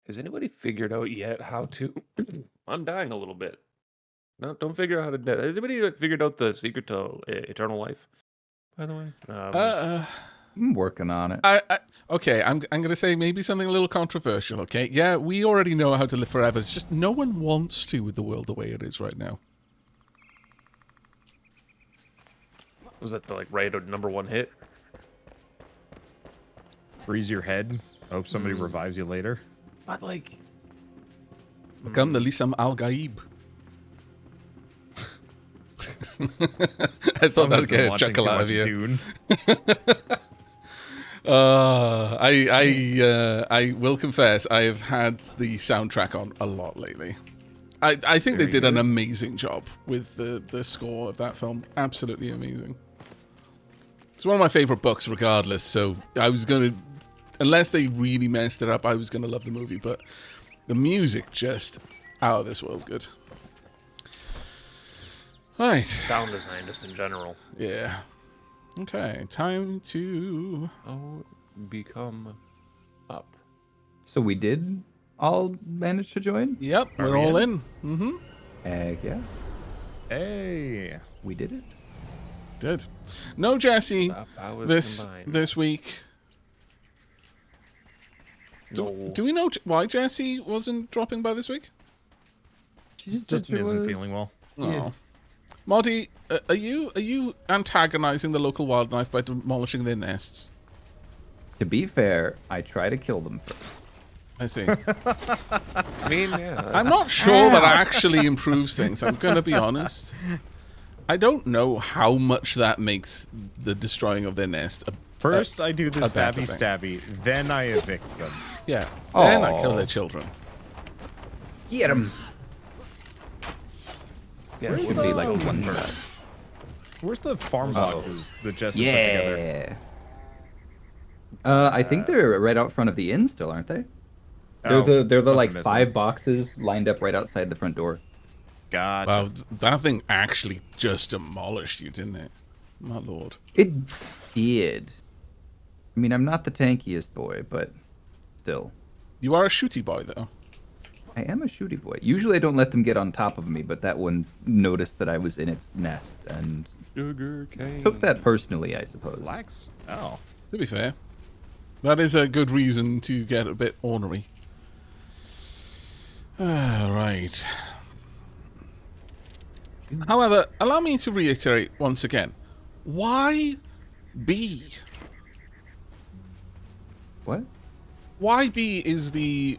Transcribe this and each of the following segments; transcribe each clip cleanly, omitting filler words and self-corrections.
Has anybody figured out yet how to? I'm dying a little bit. No, don't figure out how to. Has anybody figured out the secret to eternal life? By the way, I'm working on it. Okay, I'm going to say maybe something a little controversial, okay? Yeah, we already know how to live forever. It's just no one wants to with the world the way it is right now. was that the like rated #1 hit? Freeze your head. Hope somebody revives you later. But like, Come the Lisam Al Gaib. I thought that'd get a chuckle out of you. Dune. I will confess I have had the soundtrack on a lot lately. I think they did an amazing job with the score of that film. Absolutely amazing. It's one of my favorite books, regardless. So I was gonna, unless they really messed it up, I was gonna love the movie. But the music just out of this world good. Right. Sound design, just in general. Yeah. Okay, time to become up. So we did all manage to join? Yep, we're all in. Mm-hmm. Heck yeah. Hey. We did it. Did. No Jesse this week. No. Do we know why Jesse wasn't dropping by this week? Just isn't feeling well. Yeah. Oh. Marty, are you antagonizing the local wildlife by demolishing their nests? To be fair, I try to kill them first. I see. I mean, yeah. I'm not sure that actually improves things. I'm going to be honest. I don't know how much that makes the destroying of their nest. First, I do the a bad thing. stabby, then I evict them. Yeah. Then I kill their children. Get them. Yeah, It would be like one shot. Where's the farm boxes that Jesse put together? Yeah. I think they're right out front of the inn still, aren't they? They're the like 5 boxes lined up right outside the front door. Gotcha. Wow, that thing actually just demolished you, didn't it? My lord. It did. I mean, I'm not the tankiest boy, but still. You are a shooty boy, though. I am a shooty boy. Usually I don't let them get on top of me, but that one noticed that I was in its nest and took that personally, I suppose. Flax? Oh. To be fair, that is a good reason to get a bit ornery. Right. However, allow me to reiterate once again. Why B? What? Why B is the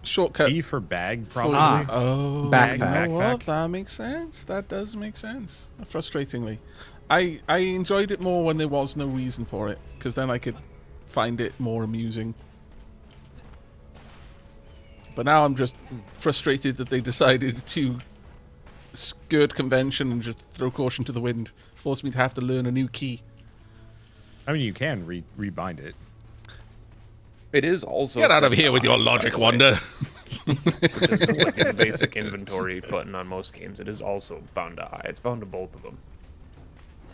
shortcut. B for bag, probably. Oh, backpack. You know what? That makes sense. That does make sense. Frustratingly. I enjoyed it more when there was no reason for it, because then I could find it more amusing. But now I'm just frustrated that they decided to skirt convention and just throw caution to the wind. Force me to have to learn a new key. I mean, you can rebind it. It is also. Get out of here with your logic, Wonder. This is like a basic inventory button on most games. It is also bound to I. It's bound to both of them.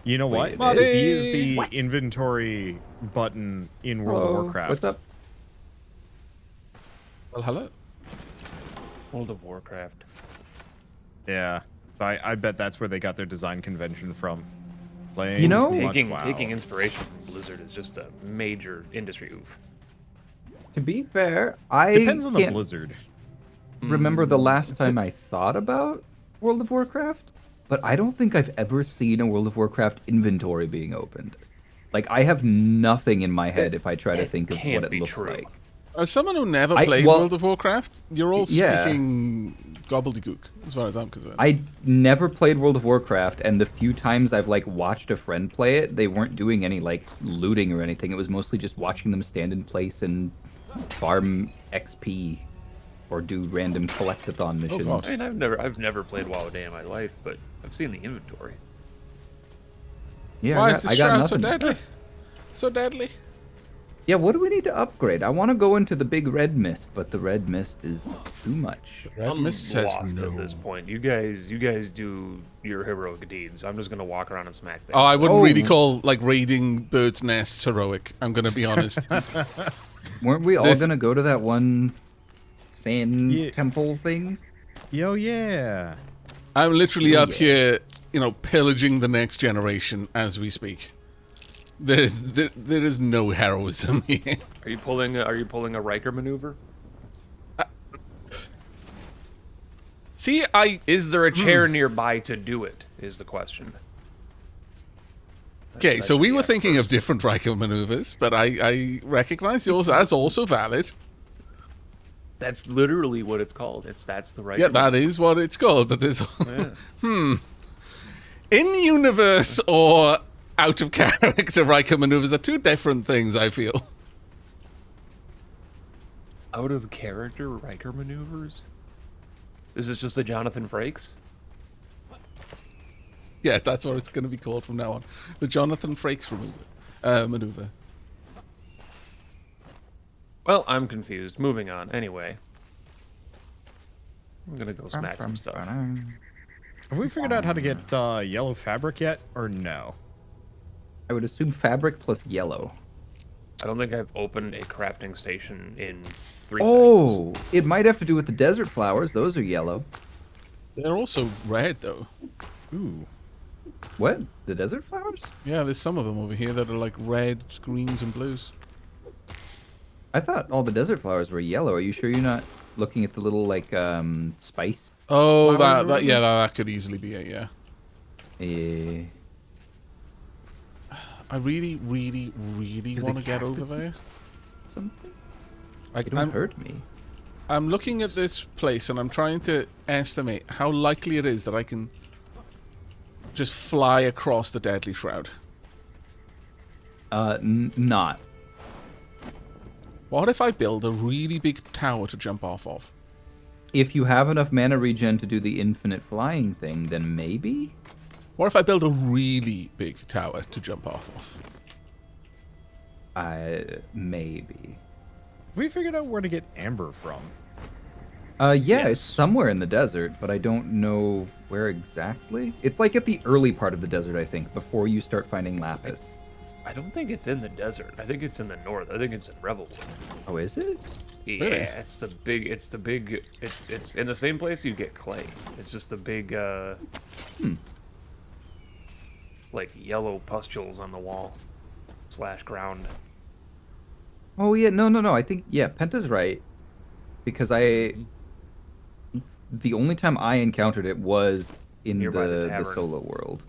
You know what? Buddy! B is the inventory button in World of Warcraft. What's up? Well, hello. World of Warcraft. Yeah. So I bet that's where they got their design convention from. Playing You know- Taking inspiration from Blizzard is just a major industry oof. To be fair, I Depends on the can't Blizzard. remember the last time I thought about World of Warcraft, but I don't think I've ever seen a World of Warcraft inventory being opened. Like, I have nothing in my head if I try to think of can't what it be looks true. like. As someone who never played World of Warcraft, you're all speaking gobbledygook, as far as I'm concerned. I never played World of Warcraft, and the few times I've like watched a friend play it, they weren't doing any like looting or anything. It was mostly just watching them stand in place and farm XP or do random collectathon missions. God. I mean, I've never played WoW a day in my life, but I've seen the inventory. Yeah, Why I is got, this I got shroud so nothing. deadly? So deadly. Yeah, what do we need to upgrade? I want to go into the big red mist, but the red mist is too much. Red Mist says lost no. at this point. You guys do your heroic deeds. I'm just gonna walk around and smack things. Oh, I wouldn't really call like raiding birds' nests heroic. I'm going to be honest. Weren't we all gonna go to that one sand Yeah. temple thing. Yo, yeah. I'm literally Oh, up yeah. here, pillaging the next generation as we speak. There is no heroism here. Are you pulling a Riker maneuver? See, Is there a chair nearby to do it? Is the question. Okay, That so should we be were asked thinking of first. different Riker maneuvers, but I recognize yours as also valid. That's literally what it's called. That's the Riker. Yeah, that is what it's called, but there's maneuver. in-universe or out-of-character Riker maneuvers are two different things, I feel. Out of character Riker maneuvers. Is this just a Jonathan Frakes? Yeah, that's what it's going to be called from now on. The Jonathan Frakes maneuver. Well, I'm confused. Moving on. Anyway, I'm gonna go smack some stuff. Have we figured out how to get yellow fabric yet, or no? I would assume fabric plus yellow. I don't think I've opened a crafting station in 3 seconds. Oh, it might have to do with the desert flowers. Those are yellow. They're also red, though. Ooh. What? The desert flowers? Yeah, there's some of them over here that are like reds, greens, and blues. I thought all the desert flowers were yellow. Are you sure you're not looking at the little like spice? Oh, Flowers that or yeah, that could easily be it. Yeah, Eh, I really the want to get over cactuses there. something? Like, It don't hurt me. I'm looking at this place and I'm trying to estimate how likely it is that I can just fly across the deadly shroud. Not. What if I build a really big tower to jump off of? If you have enough mana regen to do the infinite flying thing, then maybe? What if I build a really big tower to jump off of? Maybe. Have we figured out where to get amber from? Yeah, Yes. it's somewhere in the desert, but I don't know where exactly. It's like at the early part of the desert, I think, before you start finding lapis. I don't think it's in the desert. I think it's in the north. I think it's in Revelwood. Oh, is it? Yeah, Really? it's in the same place you get clay. It's just the big like yellow pustules on the wall / ground. Oh yeah, no. I think Penta's right, because the only time I encountered it was in Nearby the the tavern. solo world,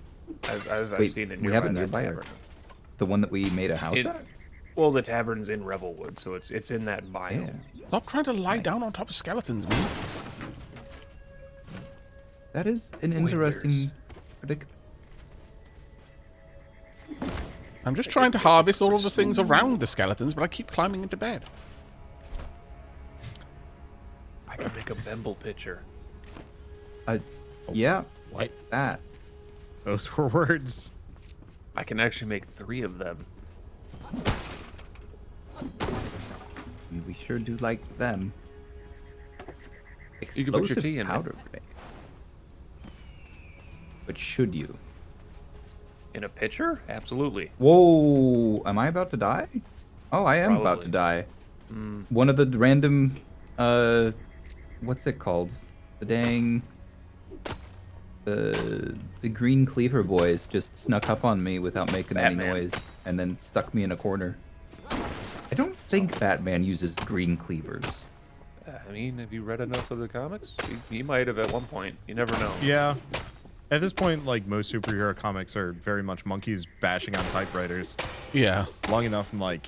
I've Wait, seen it we have it that nearby, or- tavern. the one that we made a house It- at. Well, the tavern's in Revelwood, so it's in that biome. Yeah, Stop trying to lie down on top of skeletons, man. that is an Pointers. interesting predicament. I'm just trying to harvest all of the things around the skeletons, but I keep climbing into bed. I can make a Bemble pitcher. Yeah, What? like that. Those were words. I can actually make 3 of them. We sure do like them. You can put your Explosive tea in it. powder grenade. But should you? In a pitcher? Absolutely. Whoa! Am I about to die? Oh, I am about to Probably. die. One of the random, what's it called? The dang, the green cleaver boys just snuck up on me without making any Batman. noise, and then stuck me in a corner. I don't think Batman uses green cleavers. I mean, have you read enough of the comics? He might have at one point. You never know. Yeah. At this point, like, most superhero comics are very much monkeys bashing on typewriters. Yeah. Long enough in, like,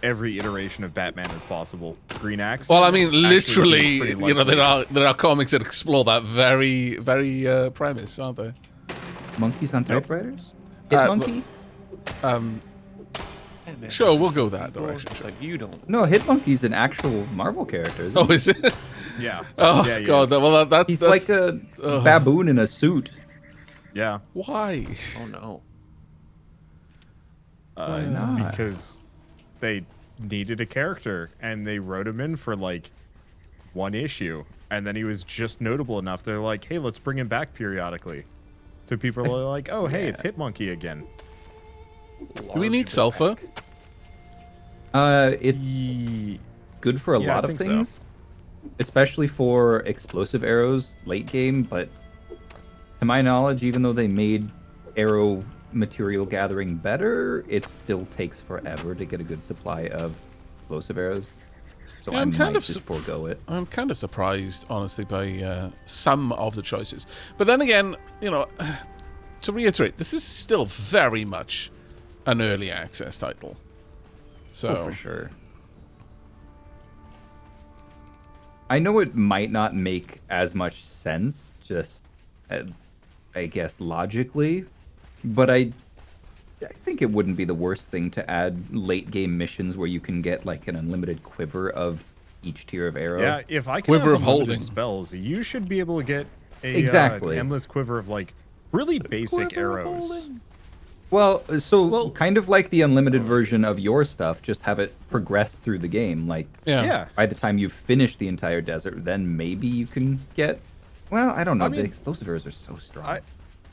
every iteration of Batman as possible. Green Axe. Well, I mean, actually literally, seems pretty there are comics that explore that very premise, aren't there? Monkeys on Nope. typewriters? Uh, Hit monkey? Batman. Sure, we'll go that Well, direction. it's like you don't. No, Hitmonkey's an actual Marvel character. Isn't Oh, he? is it? Yeah. Oh yeah, he God! is. Well, that's He's like a baboon in a suit. Yeah. why? Oh no. not? Because they needed a character, and they wrote him in for, like, 1 issue. And then he was just notable enough. They're like, hey, let's bring him back periodically. So people are like, oh, hey, it's Hitmonkey again. Do we need sulfur? It's good for a Yeah, I lot of think so. things. especially for explosive arrows late game. But to my knowledge, even though they made arrow material gathering better, it still takes forever to get a good supply of explosive arrows. So Yeah, I I'm kind might of just forego it. I'm kind of surprised, honestly, by some of the choices. But then again, you know, to reiterate, this is still very much an early access title. So Oh, for sure. I know it might not make as much sense, just I guess logically, but I think it wouldn't be the worst thing to add late game missions where you can get like an unlimited quiver of each tier of arrow. Yeah, if I can Quiver have of unlimited holding. spells, you should be able to get a Exactly. endless quiver of like really basic arrows. Well, so kind of like the unlimited version of your stuff, just have it progress through the game. Like, yeah. by the time you've finished the entire desert, then maybe you can get. Well, I don't know. I mean, the explosive arrows are so strong.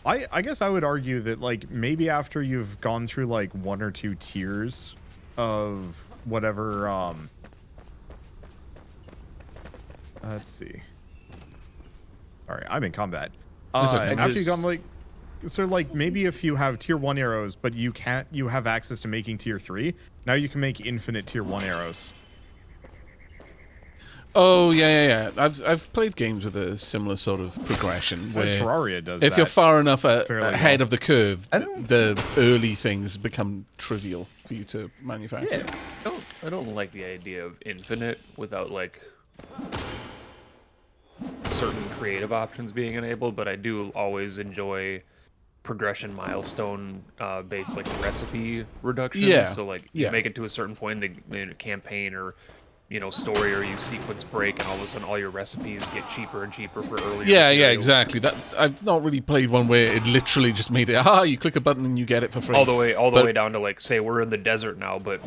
I guess I would argue that like maybe after you've gone through like 1 or 2 tiers of whatever let's see. Sorry, I'm in combat. It's okay. After you've gone like so like maybe if you have tier 1 arrows but you have access to making tier 3, now you can make infinite tier 1 arrows. Oh yeah. I've played games with a similar sort of progression where Terraria does if that you're far enough fairly ahead well. of the curve, I don't- the early things become trivial for you to manufacture. Yeah, I don't like the idea of infinite without like certain creative options being enabled, but I do always enjoy progression milestone based like recipe reductions. Yeah, So like yeah. you make it to a certain point in the campaign or story, or you sequence break and all of a sudden all your recipes get cheaper and cheaper for earlier Yeah, materials. exactly. That I've not really played one where it literally just made it. You click a button and you get it for free. all the way But- way down to like say we're in the desert now, but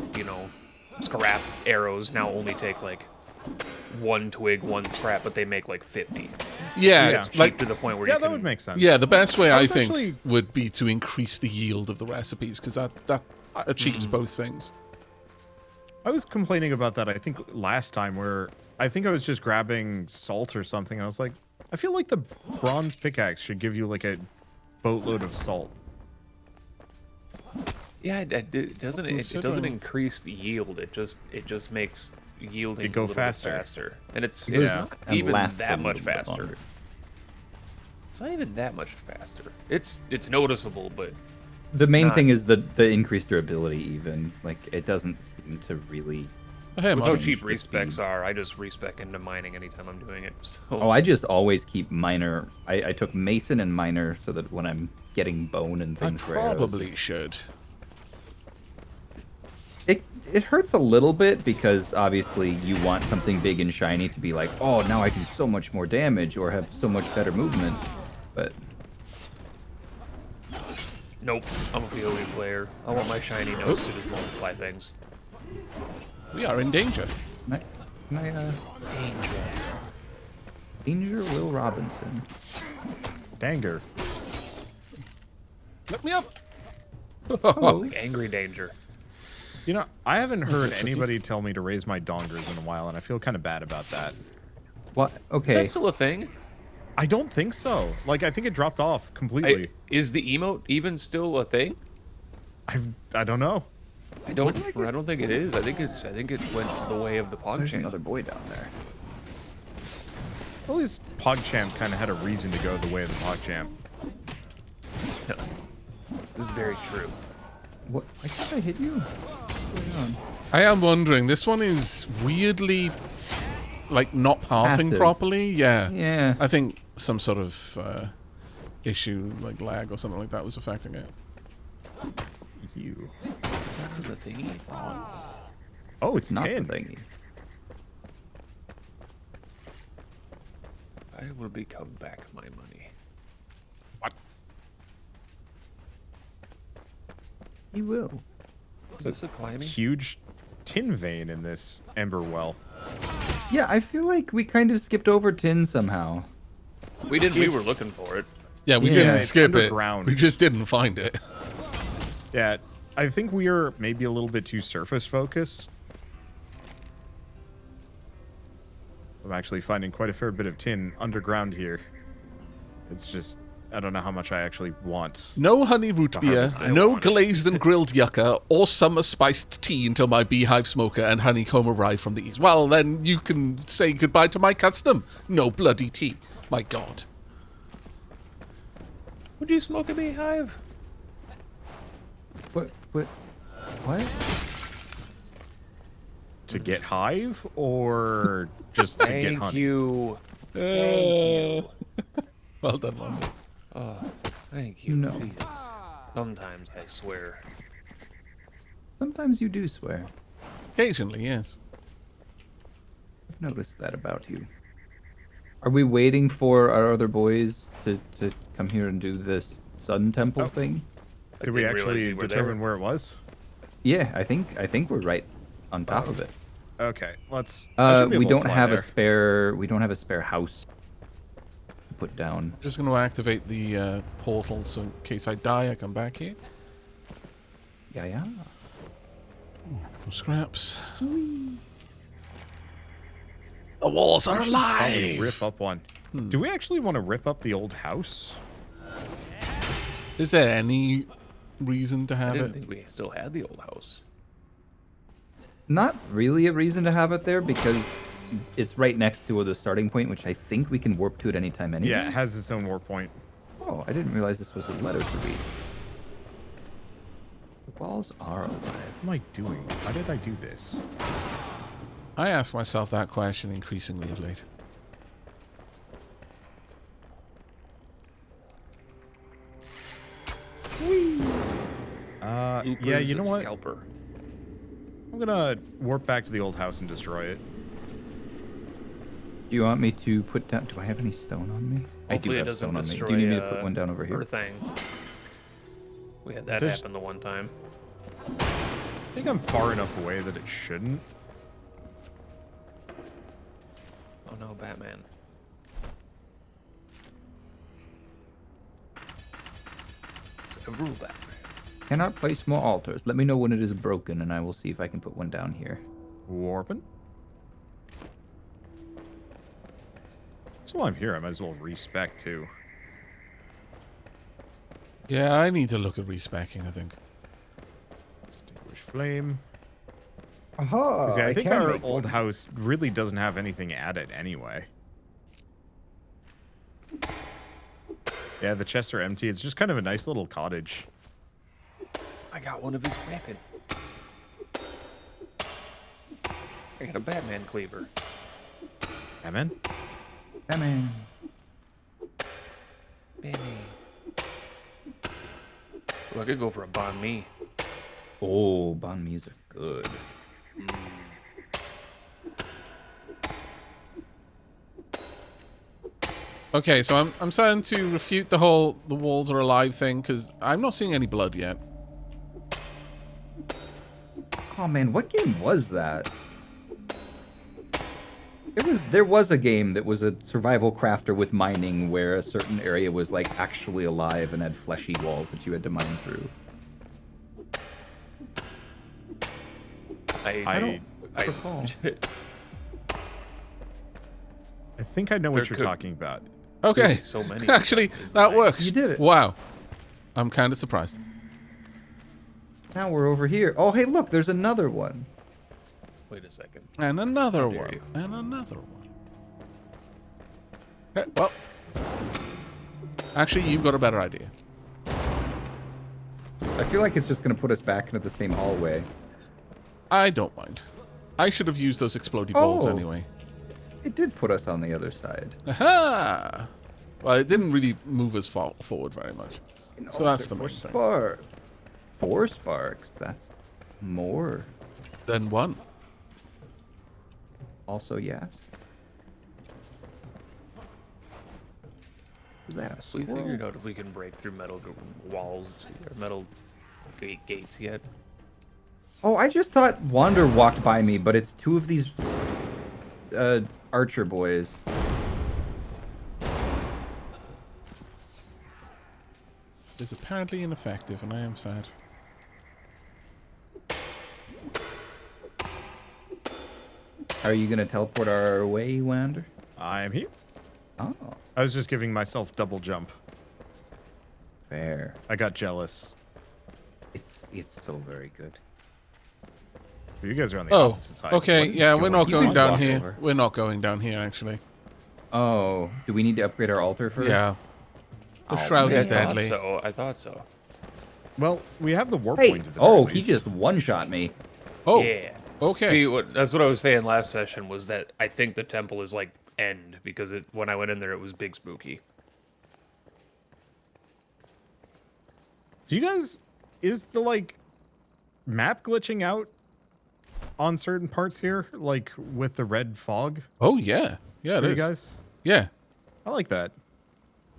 scrap arrows now only take like 1 twig, 1 scrap, but they make like 50. Yeah, Yeah. it's Cheap like to the point where Yeah, you that can, would make sense. yeah. The best way I was think actually- would be to increase the yield of the recipes because that achieves both things. I was complaining about that I think last time where I think I was just grabbing salt or something. I was like, I feel like the bronze pickaxe should give you like a boatload of salt. Yeah, it doesn't Considering- increase the yield. It just makes yielding It go a little faster. bit faster. And it's Goes- not and even lasts a that much little bit faster. longer. It's not even that much faster. It's noticeable, but The main not- thing is the increased durability. Even like it doesn't seem to really. Hey, with man. how change cheap the respecs speed. are, I just respec into mining anytime I'm doing it. So Oh, I just always keep miner. I took mason and miner so that when I'm getting bone and I things for arrows, probably should. it hurts a little bit because obviously you want something big and shiny to be like, oh, now I do so much more damage or have so much better movement. But nope, I'm a PoE player. I want my shiny nose to just multiply things. We are in danger. can I Danger Will Robinson. Danger. Let me up. It's like angry danger. You know, I haven't heard tricky. anybody tell me to raise my dongers in a while, and I feel kind of bad about that. What? Is Okay. that still a thing? I don't think so. Like, I think it dropped off completely. Is the emote even still a thing? I don't know. I don't think it is. I think it went the way of the There's PogChamp. another boy down there. At least PogChamp kind of had a reason to go the way of the PogChamp. This is very true. What? I thought I hit you. What's going on? I am wondering. This one is weirdly, like, not pathing Passive. properly. Yeah. Yeah. I think some sort of issue, like lag or something like that, was affecting it. You. Is that as a thingy? Oh, it's Not 10. the thingy. I will become back my money. He will. Is this a climbing? Huge tin vein in this ember well. Yeah, I feel like we kind of skipped over tin somehow. We didn't. We were It's- looking for it. Yeah, we Yeah, didn't it's skip it. underground. We just didn't find it. Yeah, I think we are maybe a little bit too surface focused. So I'm actually finding quite a fair bit of tin underground here. It's just, I don't know how much I actually want. No honey root To beer, harvest. I no want it. glazed and grilled yucca, or summer spiced tea until my beehive smoker and honeycomb arrive from the east. Well, then you can say goodbye to my custom. No bloody tea. My God. Would you smoke a beehive? What? What? To get hive or just to get Thank honey? you. Thank you. Well done, London. Oh, thank you. No. Jesus. Sometimes I swear. Sometimes you do swear. Occasionally, yes. I've noticed that about you. Are we waiting for our other boys to come here and do this sun temple thing? Did we didn't realize actually you were determine there. where it was? Yeah, I think we're right on top of it. Okay, let's. I should be We able to don't fly have there. a spare. We don't have a spare house to put down. Just going to activate the portal so in case I die, I come back here. Yeah. For scraps. The walls are Probably alive! rip up one. Do we actually want to rip up the old house? Is there any reason to I have didn't it? think we still had the old house. Not really a reason to have it there because it's right next to the starting point, which I think we can warp to at any time anyway. Yeah, it has its own warp point. Oh, I didn't realize this was a letter to read. The walls are alive. What am I doing? Why did I do this? I ask myself that question increasingly of late. Yeah, Looper's you know what? Scalper. I'm gonna warp back to the old house and destroy it. Do you want me to put down? Do I have any stone on me? I do Hopefully it have doesn't stone on me. destroy Do you need me to put one down over here? her thing. We had that There's- happen the one time. I think I'm far enough away that it shouldn't. Oh no, Batman. Several Batman. Cannot place more altars. Let me know when it is broken, and I will see if I can put one down here. Warping? So while I'm here, I might as well respec too. Yeah, I need to look at respecking, I think. Extinguish flame. Aha! 'Cause, yeah, I think our old house really doesn't have anything at it anyway. Yeah, the chests are empty. It's just kind of a nice little cottage. I got one of his weapons. I got a Batman cleaver. Yeah, man. Batman. Benny. Ooh, I could go for a banh mi. Oh, banh mi's are good. Okay, so I'm starting to refute the whole the walls are alive thing because I'm not seeing any blood yet. Oh man, what game was that? There was a game that was a survival crafter with mining where a certain area was like actually alive and had fleshy walls that you had to mine through. I recall. I think I know what There you're could- talking about. Okay, so many actually, is that nice. works. You did it. Wow, I'm kind of surprised. Now we're over here. Oh, hey, look, there's another one. Wait a second. And another dare one, you. and another one. Okay, well, actually, you've got a better idea. I feel like it's just going to put us back into the same hallway. I don't mind. I should have used those explodey balls Oh. anyway. It did put us on the other side. Aha! Well, it didn't really move us forward very much. So that's the main thing. Spark. 4 sparks. That's more. Then one. Also, yes. Was that a We squirrel? figured out if we can break through metal walls or metal gates yet. Oh, I just thought Wander walked by me, but it's 2 of these archer boys. Is apparently ineffective, and I am sad. Are you gonna teleport our way, Wander? I'm here. Oh, I was just giving myself double jump. fair. I got jealous. It's so very good. You guys are on the Oh, opposite side. okay. What is Yeah, we're going not You going can down walk here. over. We're not going down here, actually. Oh, do we need to upgrade our altar first? Yeah. The Oh, Shroud I is man. thought deadly. so. I thought so. Well, we have the warp Hey! point at the Oh, very he least. just one-shot me. Oh, Yeah. okay. See, that's what I was saying last session was that I think the temple is like end because when I went in there it was big spooky. Do you guys... Is the, like, map glitching out on certain parts here? Like, with the red fog? Oh, yeah. Yeah, it For you is. guys? Yeah. I like that.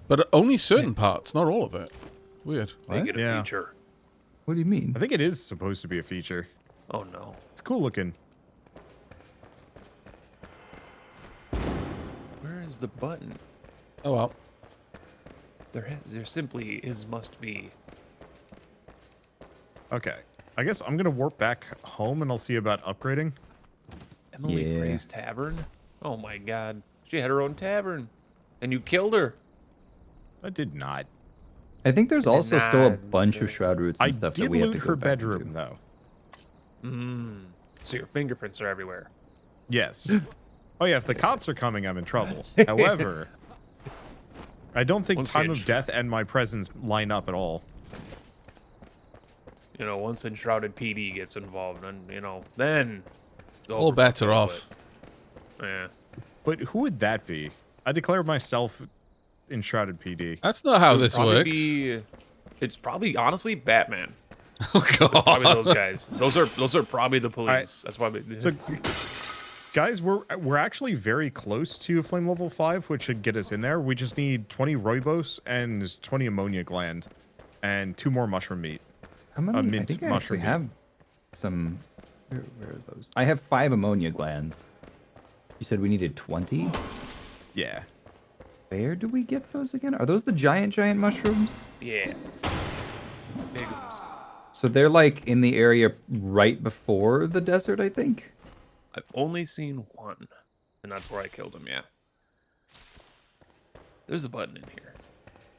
But only certain parts, not all of it. Weird. Make What? it a Yeah. feature. What do you mean? I think it is supposed to be a feature. Oh no. It's cool looking. Where is the button? Oh, well. There simply must be. Okay. I guess I'm gonna warp back home and I'll see about upgrading. Emily Yeah. Frey's tavern? Oh my god. She had her own tavern. And you killed her. I did not. I think there's I did also still a not. bunch of shroud roots and I stuff that did we have to loot go her back and bedroom, do. though. So your fingerprints are everywhere. Yes. Oh yeah, if the cops are coming, I'm in trouble. However, I don't think Once time the of death and my presence line up at all. You know, once Enshrouded PD gets involved, and then it's All over bets for are me, off. but, yeah. But who would that be? I declare myself Enshrouded PD. That's not how It would this probably works. It's probably honestly Batman. Oh, God. Probably those guys. Those are probably the police. right. That's why. So, guys, we're actually very close to flame level 5, which should get us in there. We just need 20 rooibos and 20 ammonia gland, and 2 more mushroom meat. How many? I mint think I actually mushroom have some. Where are those? I have 5 ammonia glands. You said we needed 20? Yeah. Where do we get those again? Are those the giant mushrooms? Yeah. Big ones. So they're like in the area right before the desert, I think. I've only seen one, and that's where I killed him. Yeah. There's a button in here.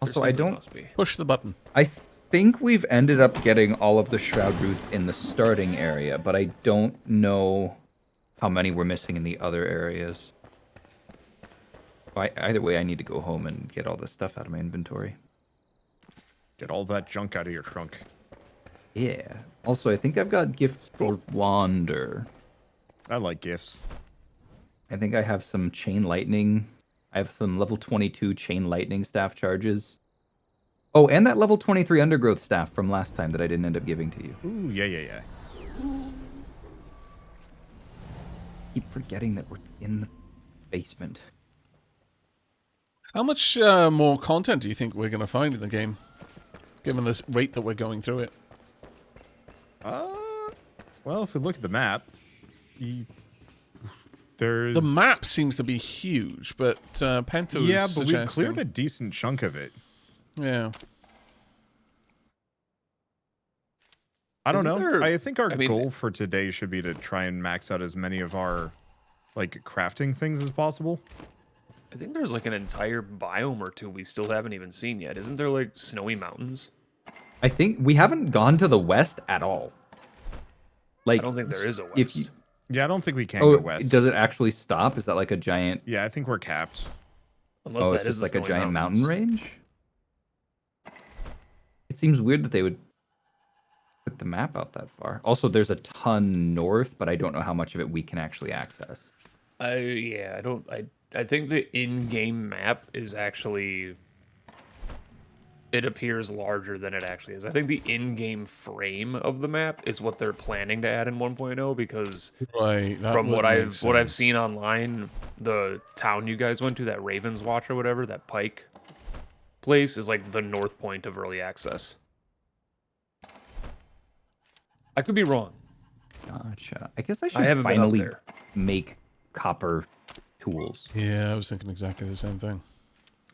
Also, There I simply don't. Must be. Push the button. I think we've ended up getting all of the shroud roots in the starting area, but I don't know how many we're missing in the other areas. Either way, I need to go home and get all this stuff out of my inventory. Get all that junk out of your trunk. Yeah. Also, I think I've got gifts for Wander. I like gifts. I think I have some chain lightning. I have some level 22 chain lightning staff charges. Oh, and that level 23 undergrowth staff from last time that I didn't end up giving to you. Ooh, yeah. Keep forgetting that we're in the basement. How much more content do you think we're going to find in the game, given this rate that we're going through it? Well, if we look at the map, there's... The map seems to be huge, but Penta was Yeah, but we've suggesting... cleared a decent chunk of it. Yeah. I don't Isn't know. there- I think our I mean- goal for today should be to try and max out as many of our, like, crafting things as possible. I think there's like an entire biome or two we still haven't even seen yet. Isn't there like snowy mountains? I think we haven't gone to the west at all. Like, I don't think there is a west. If you, Yeah, I don't think we can oh, go west. does it actually stop? Is that like a giant? Yeah, I think we're capped. Unless Oh, that it's is just the like a Snowy giant Mountains. mountain range. It seems weird that they would put the map out that far. Also, there's a ton north, but I don't know how much of it we can actually access. I think the in-game map is actually. It appears larger than it actually is. I think the in-game frame of the map is what they're planning to add in 1.0 because Right. that from would what make I've sense. seen online, the town you guys went to, that Ravens Watch or whatever, that Pike place is like the north point of early access. I could be wrong. Gotcha. I guess I I should haven't been up finally there. make copper tools. Yeah, I was thinking exactly the same thing.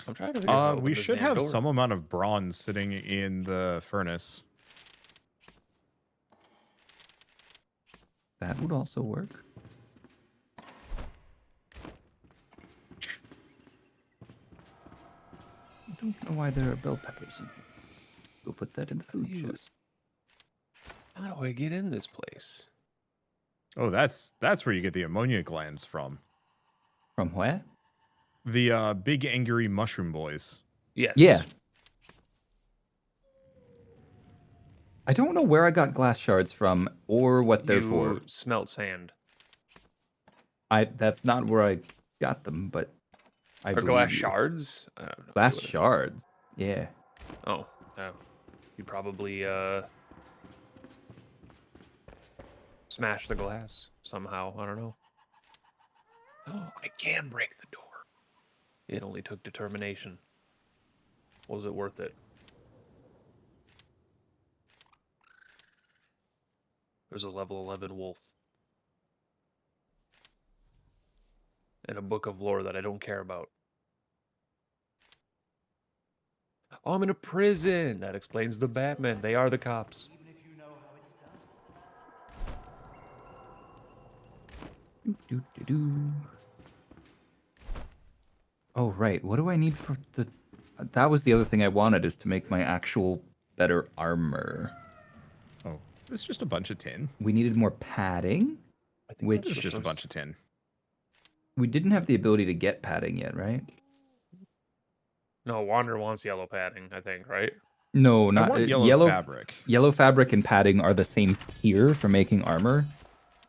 I'm trying to figure out how to We open this should damn have door. some amount of bronze sitting in the furnace. That would also work. don't know why there are bell peppers in here. Go put that in the food Ew. chest. How do I get in this place? Oh, that's where you get the ammonia glands from. From where? The big angry mushroom boys. Yes. Yeah. I don't know where I got glass shards from or what they're for. You smelt sand. That's not where I got them, but I Or believe glass you. shards? I don't know. Glass shards. Yeah. Oh, no. You probably smashed the glass somehow. I don't know. Oh, I can break the door. It only took determination. Was it worth it? There's a level 11 wolf. And a book of lore that I don't care about. Oh, I'm in a prison. That explains the Batman. They are the cops. Doo-doo-doo-doo. Oh, right. What do I need for the... That was the other thing I wanted, is to make my actual better armor. Oh, is this just a bunch of tin? We needed more padding, I think which... It's just a bunch of tin. We didn't have the ability to get padding yet, right? No, Wander wants yellow padding, I think, right? No, I not want yellow fabric. Yellow fabric and padding are the same tier for making armor.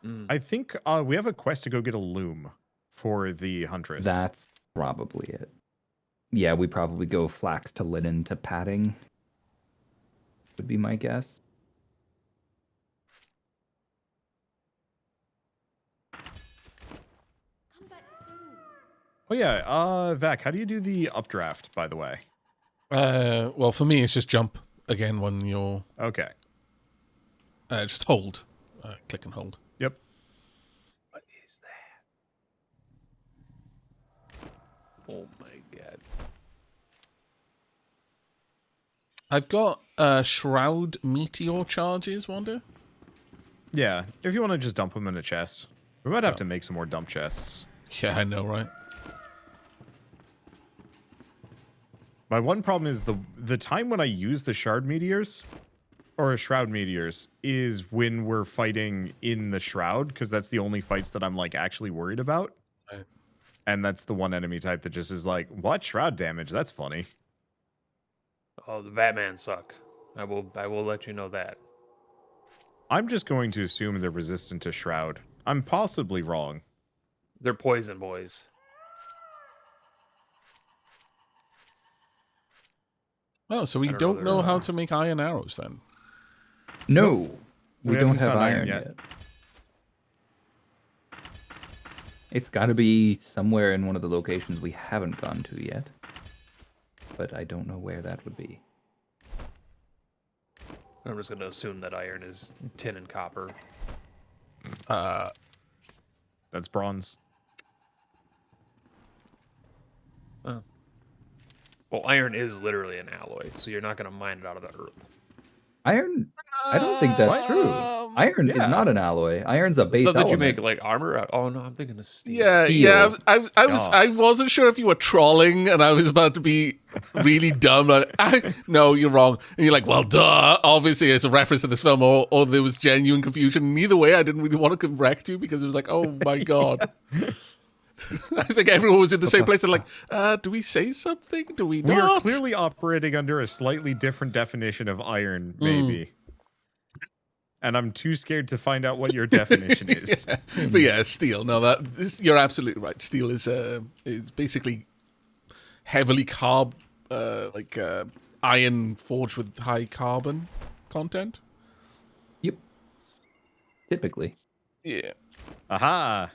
Mm. I think we have a quest to go get a loom for the huntress. That's probably it. Yeah, we probably go flax to linen to padding. Would be my guess. Oh yeah, Vac, how do you do the updraft, by the way? Well, for me, it's just jump again when you're... Okay. just hold. Click and hold. Yep. What is that? Oh my god. I've got Shroud meteor charges, Wanda. Yeah, if you want to just dump them in a chest. We might have to make some more dump chests. Yeah, I know, right? My one problem is the time when I use the shard meteors, or shroud meteors, is when we're fighting in the shroud, because that's the only fights that I'm like actually worried about. Right. And that's the one enemy type that just is like, what shroud damage? That's funny. Oh, the Batman suck. I will let you know that. I'm just going to assume they're resistant to shroud. I'm possibly wrong. They're poison boys. Oh, so we I don't don't know know their- how to make iron arrows then. No, We we don't haven't have found iron yet. It's got to be somewhere in one of the locations we haven't gone to yet. But I don't know where that would be. I'm just gonna assume that iron is tin and copper. That's bronze. Well, iron is literally an alloy, so you're not gonna mine it out of the earth. Iron? I don't think that's true. Iron yeah. is not an alloy. Iron's a base Stuff that you element. make like armor out. Oh no, I'm thinking of steel. Yeah, Steel. yeah. I wasn't sure if you were trolling, and I was about to be really dumb. Like, no, you're wrong. And you're like, well, duh. Obviously, it's a reference to this film, or there was genuine confusion. Either way, I didn't really want to correct you because it was like, oh my god. I think everyone was in the same place. And like, do we say something? Do we We not? are clearly operating under a slightly different definition of iron, maybe. And I'm too scared to find out what your definition is. Yeah. But yeah, steel. No, you're absolutely right. Steel is basically heavily iron forged with high carbon content. Yep. Typically. Yeah. Aha!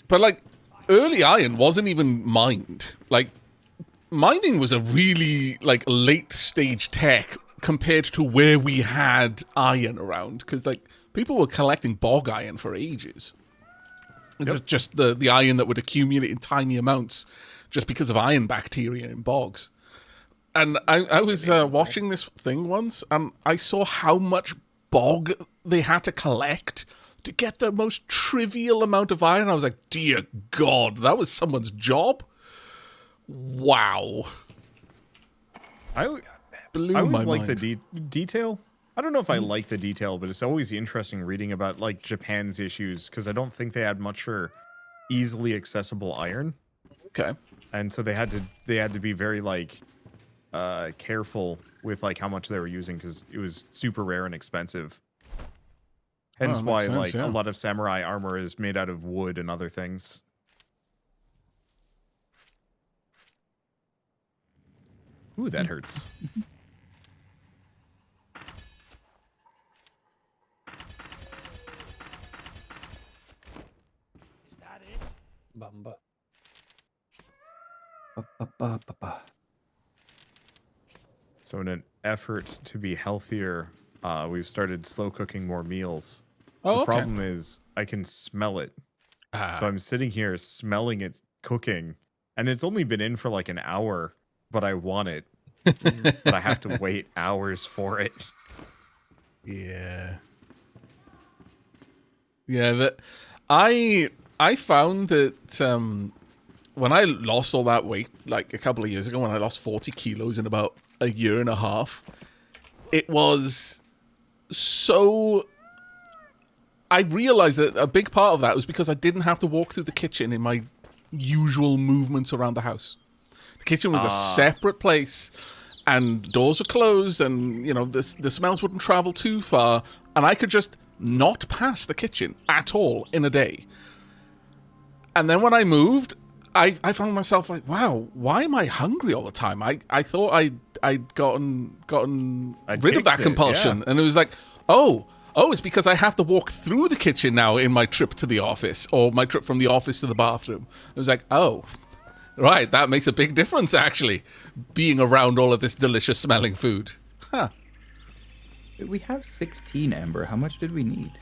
But like early iron wasn't even mined. Like mining was a really like late stage tech compared to where we had iron around, because like people were collecting bog iron for ages. Just the iron that would accumulate in tiny amounts just because of iron bacteria in bogs. And I was watching this thing once, and I saw how much bog they had to collect to get the most trivial amount of iron. I was like, dear God, that was someone's job? Wow. I Blew I my always like mind. the detail. I don't know if I like the detail, but it's always interesting reading about like Japan's issues because I don't think they had much for easily accessible iron, Okay. and so they had to be very like careful with like how much they were using because it was super rare and expensive. Hence that why makes sense, like yeah. a lot of samurai armor is made out of wood and other things. Ooh, that hurts. Bamba. Ba-ba-ba-ba-ba. So in an effort to be healthier, we've started slow cooking more meals. Oh, The okay. problem is I can smell it. So I'm sitting here smelling it cooking, and it's only been in for like an hour, but I want it. But I have to wait hours for it. Yeah. Yeah, that I found that when I lost all that weight, like a couple of years ago, when I lost 40 kilos in about a year and a half, it was so. I realized that a big part of that was because I didn't have to walk through the kitchen in my usual movements around the house. The kitchen was a separate place, and doors were closed, and you know the smells wouldn't travel too far, and I could just not pass the kitchen at all in a day. And then when I moved, I found myself like, wow, why am I hungry all the time? I thought I'd gotten I'd rid of kicked that this, compulsion, yeah. and it was like, oh, it's because I have to walk through the kitchen now in my trip to the office, or my trip from the office to the bathroom. It was like, oh, right, that makes a big difference actually, being around all of this delicious smelling food. Huh. We have 16 amber. How much did we need?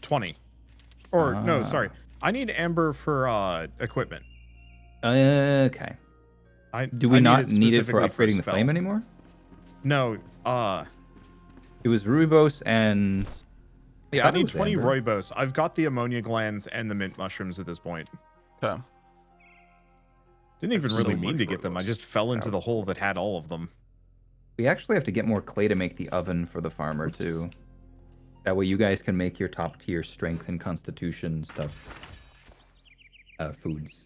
20. Or no, sorry. I need amber for equipment. Okay. Do we I not need it for specifically upgrading the spell. flame anymore? No, It was Rooibos and... Yeah, I need 20 rooibos. I've got the ammonia glands and the mint mushrooms at this point. Okay. Didn't even So really much mean to get them. I rooibos. just fell into the hole that had all of them. We actually have to get more clay to make the oven for the farmer, Oops. too. That way you guys can make your top tier strength and constitution stuff. Foods.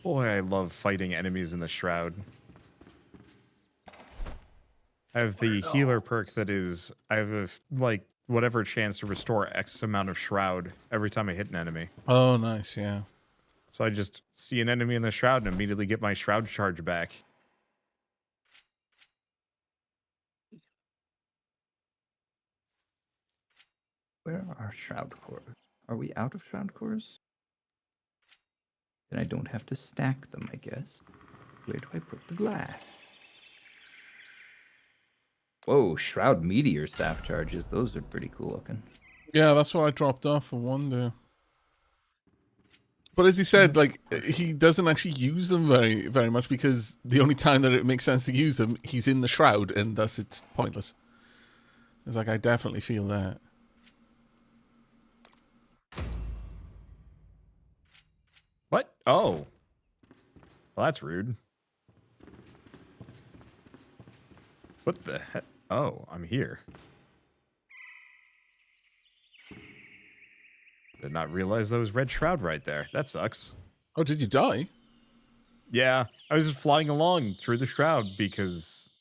Boy, I love fighting enemies in the Shroud. I have the healer perk that is, I have a, like, whatever chance to restore X amount of Shroud every time I hit an enemy. Oh, nice, yeah. So I just see an enemy in the Shroud and immediately get my Shroud charge back. Where are our shroud cores? Are we out of shroud cores? Then I don't have to stack them, I guess. Where do I put the glass? Whoa, shroud meteor staff charges. Those are pretty cool looking. Yeah, that's what I dropped off for one day. But as he said, like, he doesn't actually use them very, very much because the only time that it makes sense to use them, he's in the Shroud, and thus it's pointless. It's like, I definitely feel that. What? Oh. Well, that's rude. What the heck? Oh, I'm here. Did not realize there was red shroud right there. That sucks. Oh, did you die? Yeah, I was just flying along through the shroud because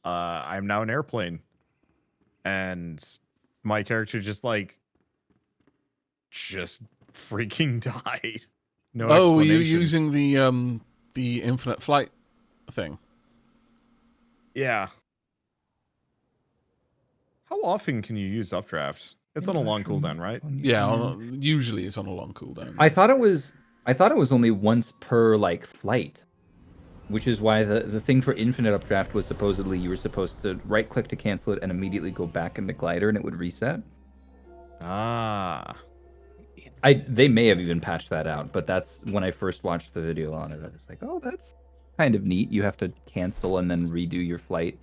I'm now an airplane. And my character just freaking died. No Oh, were you explanation. using the infinite flight thing? Yeah. How often can you use updraft? It's on a long cooldown, right? Yeah, usually it's on a long cooldown. I thought it was only once per like flight, which is why the thing for infinite updraft was supposedly you were supposed to right click to cancel it and immediately go back into glider and it would reset. Ah. They may have even patched that out, but that's when I first watched the video on it. I was like, oh, that's kind of neat. You have to cancel and then redo your flight.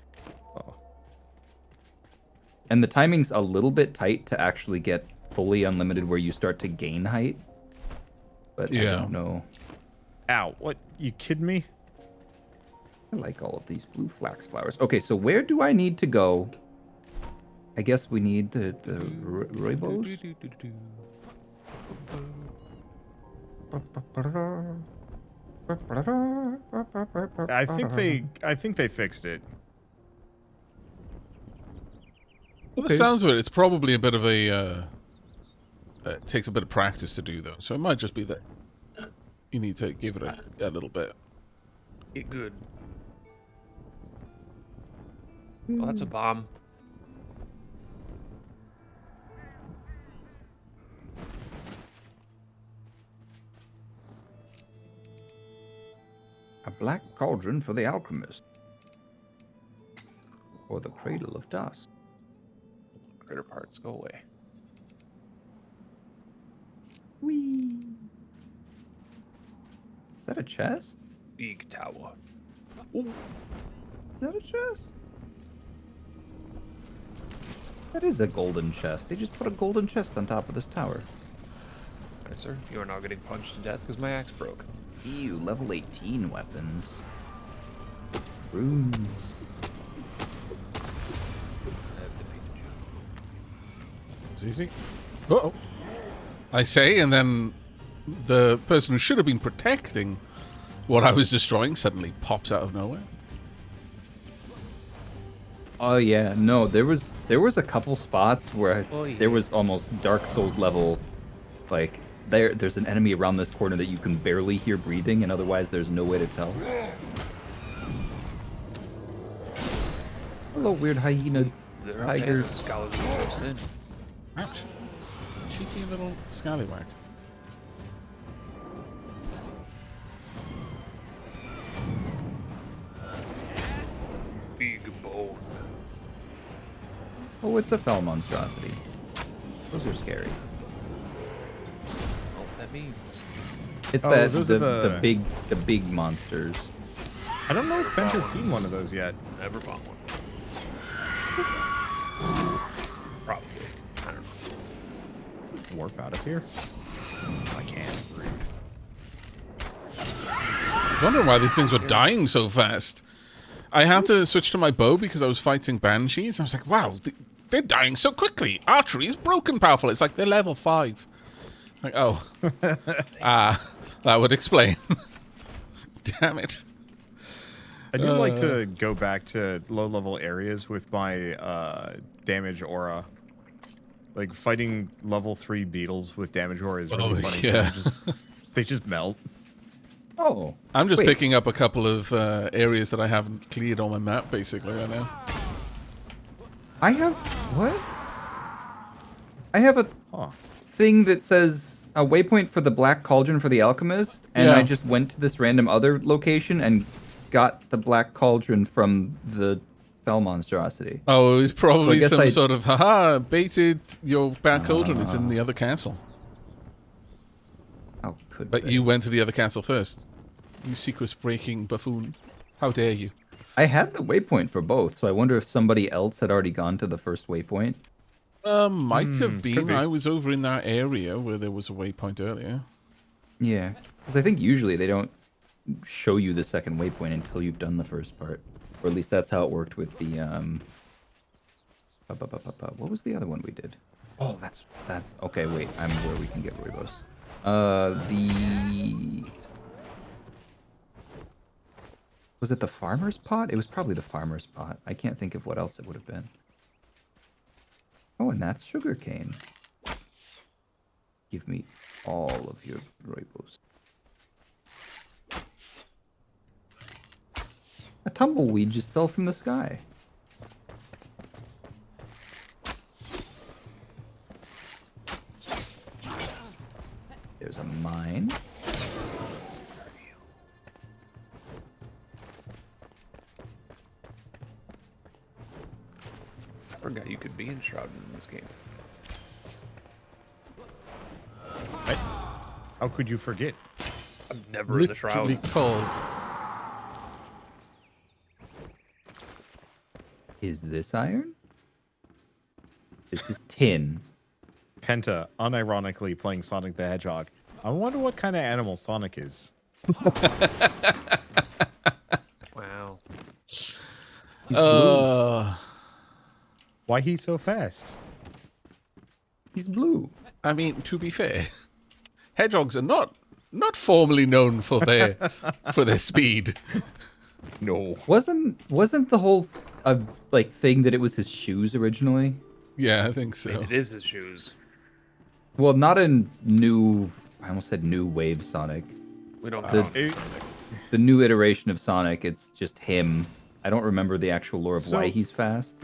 Oh. And the timing's a little bit tight to actually get fully unlimited where you start to gain height. but I Yeah. don't know. Ow, what? You kidding me? I like all of these blue flax flowers. Okay, so where do I need to go? I guess we need the rooibos. I think they fixed it. Well, the sounds of it, it's probably a bit of a... it takes a bit of practice to do, though. So it might just be that you need to give it a little bit. Get good. Well, that's a bomb. A black cauldron for the alchemist. Or the cradle of dust. Critter parts, go away. Whee! Is that a chest? Big tower. Is that a chest? That is a golden chest. They just put a golden chest on top of this tower. Alright, sir. You are now getting punched to death because my axe broke. Ew, level 18 weapons. Runes. I have defeated you. It's easy. Uh-oh. I say, and then the person who should have been protecting what I was destroying suddenly pops out of nowhere. Oh yeah, no, there was a couple spots where Oh, yeah. there was almost Dark Souls level, like there's an enemy around this corner that you can barely hear breathing, and otherwise there's no way to tell. Hello, weird hyena They're up tiger. there. Scholars of sin. Ouch. Cheeky little scallywag. Big bone. Oh, it's a fell monstrosity. Those are scary. Oh, that means. It's Oh, that those are the big monsters. I don't know if Bent has seen one of those yet. Never found one. Probably. I don't know. Warp out of here. I can't. Rude. I wonder why these things were dying so fast. I had to switch to my bow because I was fighting banshees. I was like, wow, they're dying so quickly. Archery is broken powerful. It's like they're level 5. It's like, oh. That would explain. Damn it. I do like to go back to low-level areas with my damage aura. Like, fighting level 3 beetles with damage aura is really funny. 'Cause yeah. they just melt. Oh, I'm just wait. picking up a couple of areas that I haven't cleared on my map, basically, right now. I have what? I have a Huh. thing that says a waypoint for the black cauldron for the alchemist, and Yeah. I just went to this random other location and got the black cauldron from the fell monstrosity. Oh, it was probably guess some sort of, haha, baited your back cauldron. It's Ah. in the other castle. How could But they? you went to the other castle first. You secret-breaking buffoon. How dare you? I had the waypoint for both, so I wonder if somebody else had already gone to the first waypoint. Might have could been. be. I was over in that area where there was a waypoint earlier. Yeah, because I think usually they don't show you the second waypoint until you've done the first part, or at least that's how it worked with the What was the other one we did? Oh, that's okay. Wait, I'm where we can get rooibos. Was it the farmer's pot? It was probably the farmer's pot. I can't think of what else it would have been. Oh, and that's sugarcane. Give me all of your rooibos. A tumbleweed just fell from the sky. There's a mine. I forgot you could be enshrouded in this game. How could you forget? I'm never in the Literally shroud. called. Is this iron? This is tin. Penta, unironically playing Sonic the Hedgehog. I wonder what kind of animal Sonic is. Wow. He's blue. Why he's so fast? He's blue. I mean, to be fair, hedgehogs are not formally known for their speed. No. Wasn't the whole like thing that it was his shoes originally? Yeah, I think so. It is his shoes. Well, not in new. I almost said new Wave Sonic. We don't The- count. The new iteration of Sonic, it's just him. I don't remember the actual lore of So- why he's fast.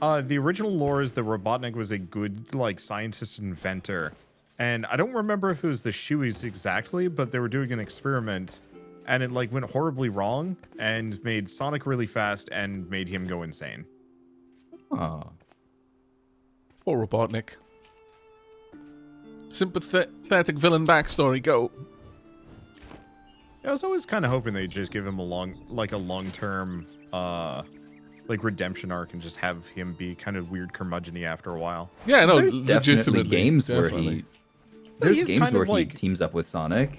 The original lore is that Robotnik was a good, like, scientist inventor. And I don't remember if it was the shoeies exactly, but they were doing an experiment. And it, like, went horribly wrong and made Sonic really fast and made him go insane. Oh. Poor Robotnik. Sympathetic villain backstory, go. I was always kind of hoping they'd just give him a long-term, like, redemption arc and just have him be kind of weird curmudgeon-y after a while. Yeah, no, There's definitely legitimately. games where definitely. he. There's he's games kind where of he like- teams up with Sonic.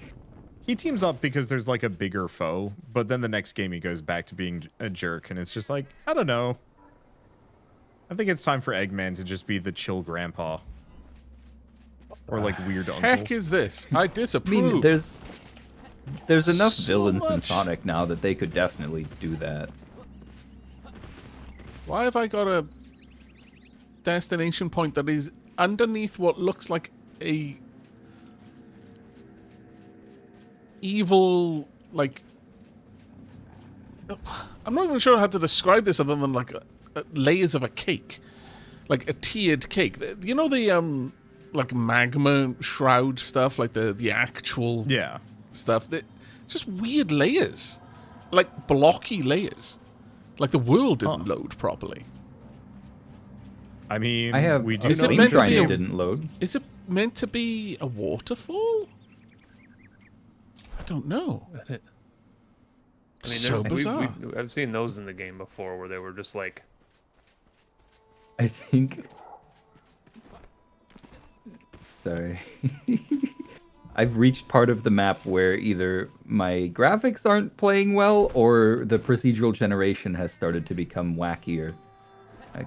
He teams up because there's, like, a bigger foe, but then the next game he goes back to being a jerk, and it's just like, I don't know. I think it's time for Eggman to just be the chill grandpa. Or, like, weird uncle. Heck is this? I I disapprove. mean, there's enough So villains in much. Sonic now that they could definitely do that. Why have I got a destination point that is underneath what looks like a evil, like, I'm not even sure how to describe this other than like layers of a cake, like a tiered cake. You know the like magma shroud stuff, like the actual Yeah. stuff. That just weird layers, like blocky layers, like the world didn't load properly. I mean, I have we do Is a it know flame meant to shrine be that a- didn't load. Is it meant to be a waterfall? I don't know. I mean, So there's- bizarre. I've seen those in the game before where they were just like, I think. Sorry. I've reached part of the map where either my graphics aren't playing well or the procedural generation has started to become wackier.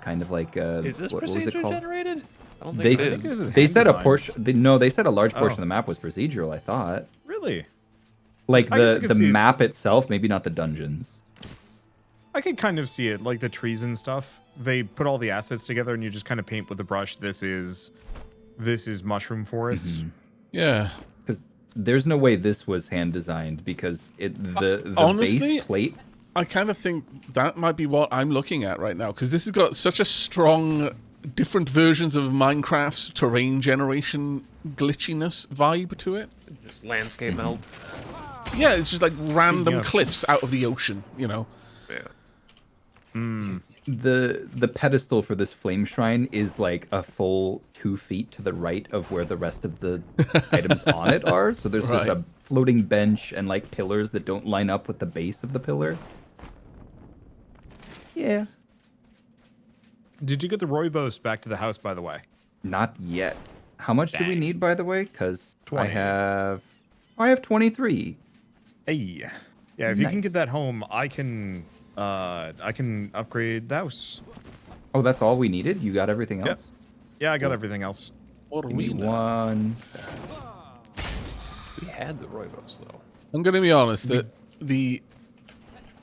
Kind of like is this what was it procedure called? generated? I don't They think it think is. this is they hand said a designed. portion. No, they said a large portion Oh. of the map was procedural. I thought. Really? Like I guess I the could the see it. map itself, maybe not the dungeons. I could kind of see it, like the trees and stuff. They put all the assets together and you just kind of paint with the brush. This is mushroom forest. Mm-hmm. Yeah. Because there's no way this was hand designed because the honestly, base plate. I kind of think that might be what I'm looking at right now, because this has got such a strong different versions of Minecraft's terrain generation glitchiness vibe to it. Just landscape melt. Yeah, it's just like random Yeah. cliffs out of the ocean, you know. Yeah. The pedestal for this flame shrine is like a full 2 feet to the right of where the rest of the items on it are. So there's just Right. a floating bench and like pillars that don't line up with the base of the pillar. Yeah. Did you get the Rooibos back to the house, by the way? Not yet. How much do we Dang. need, by the way? Because I 20. have 23. Hey. Yeah, if you can Nice. get that home, I can upgrade the house. Oh, that's all we needed? You got everything Yep. else? Yeah, I got everything else. What Give me one. We had the Rooibos though. I'm going to be honest. The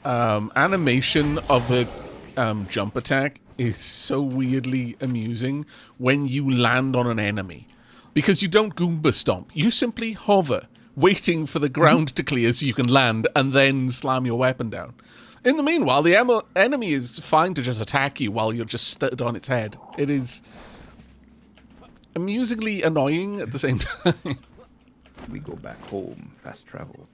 animation of the jump attack is so weirdly amusing when you land on an enemy. Because you don't Goomba stomp. You simply hover, waiting for the ground to clear so you can land and then slam your weapon down. In the meanwhile, the enemy is fine to just attack you while you're just stood on its head. It is amusingly annoying at the same time. We go back home. Fast travel.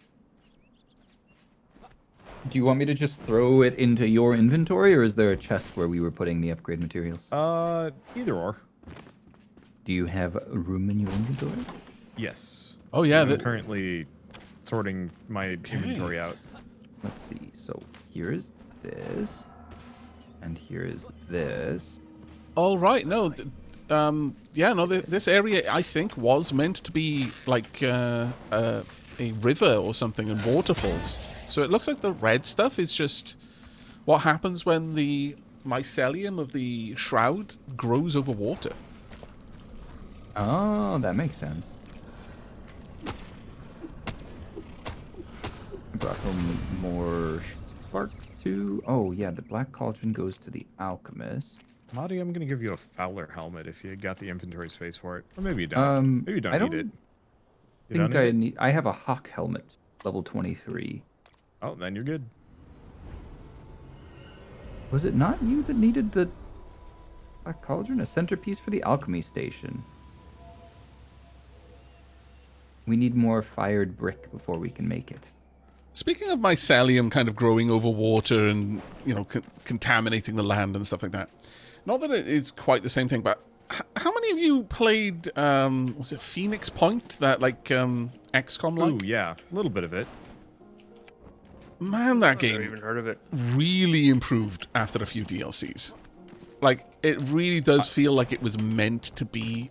Do you want me to just throw it into your inventory, or is there a chest where we were putting the upgrade materials? Either or. Do you have room in your inventory? Yes. Oh, yeah. I'm currently sorting my inventory out. Let's see. So here is this, and here is this. All right. No, yeah, no, this area I think was meant to be like a river or something and waterfalls. So it looks like the red stuff is just what happens when the mycelium of the shroud grows over water. Oh, that makes sense. I brought home more spark too. Oh yeah, the black cauldron goes to the alchemist. Marty, I'm gonna give you a Fowler helmet if you got the inventory space for it, or maybe you don't. Maybe you don't I need don't it. You think don't I need it? need. I have a hawk helmet, level 23. Oh, then you're good. Was it not you that needed the black cauldron? A centerpiece for the alchemy station. We need more fired brick before we can make it. Speaking of mycelium kind of growing over water and, you know, contaminating the land and stuff like that. Not that it is quite the same thing, but how many of you played, was it Phoenix Point? That, like, XCOM-like? Ooh, yeah, a little bit of it. Man, that I've never game even heard of it. really improved after a few DLCs. Like, it really does feel like it was meant to be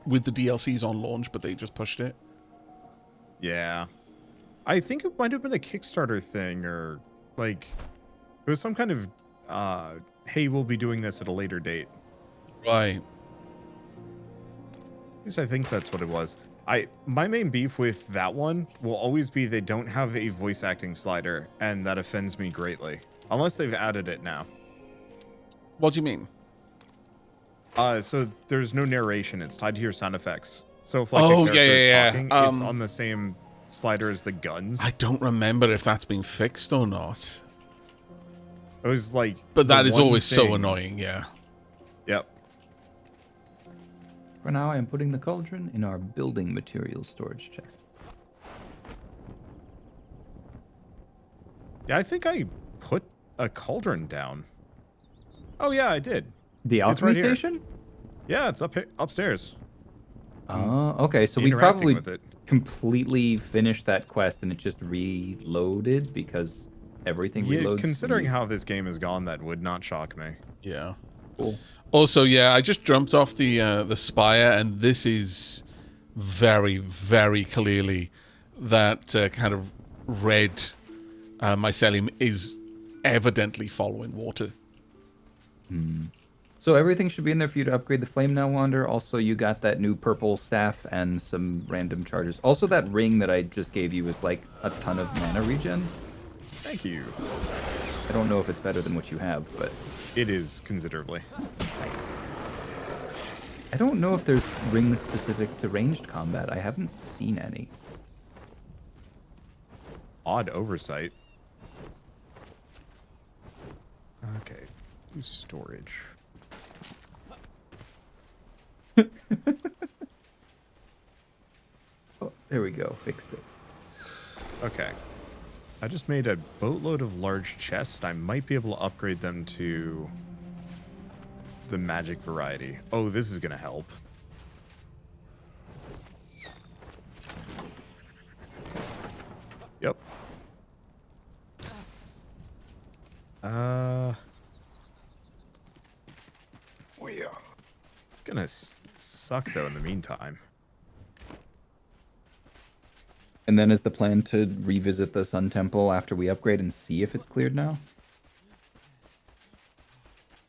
with the DLCs on launch, but they just pushed it. Yeah. I think it might have been a Kickstarter thing, or like it was some kind of hey, we'll be doing this at a later date. Right. At least I think that's what it was. My main beef with that one will always be they don't have a voice acting slider, and that offends me greatly. Unless they've added it now. What do you mean? So there's no narration, it's tied to your sound effects. So if like Oh, a character is yeah. talking, it's on the same slider as the guns. I don't remember if that's been fixed or not. It was like But that the is one always so thing- annoying, yeah. Yep. For now, I am putting the cauldron in our building materials storage chest. Yeah, I think I put a cauldron down. Oh yeah, I did. The It's alchemy right here. station? Yeah, it's upstairs. Oh, okay. So we Interacting probably with it. completely finished that quest and it just reloaded because everything Yeah, reloads. considering how this game has gone, that would not shock me. Yeah. Cool. Also, yeah, I just jumped off the spire, and this is very, very clearly that kind of red mycelium is evidently following water. So everything should be in there for you to upgrade the flame now, Wander. Also, you got that new purple staff and some random charges. Also, that ring that I just gave you is like a ton of mana regen. Thank you. I don't know if it's better than what you have, but It is considerably. I don't know if there's rings specific to ranged combat. I haven't seen any. Odd oversight. Okay. Use storage. Oh, there we go. Fixed it. Okay. I just made a boatload of large chests. I might be able to upgrade them to the magic variety. Oh, this is going to help. Yep. Oh yeah. Gonna suck though in the meantime. And then is the plan to revisit the Sun Temple after we upgrade and see if it's cleared now?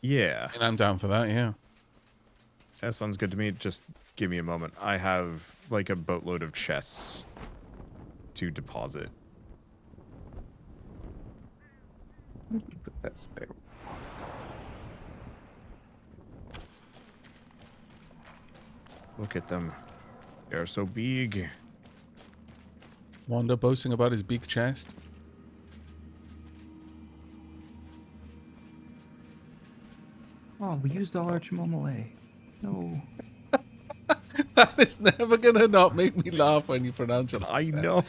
Yeah. And I'm down for that, yeah. That sounds good to me. Just give me a moment. I have like a boatload of chests to deposit. Put that spare. Look at them. They are so big. Wanda boasting about his big chest. Oh, we used all our chimomole. No. That is never gonna not make me laugh when you pronounce it. I know.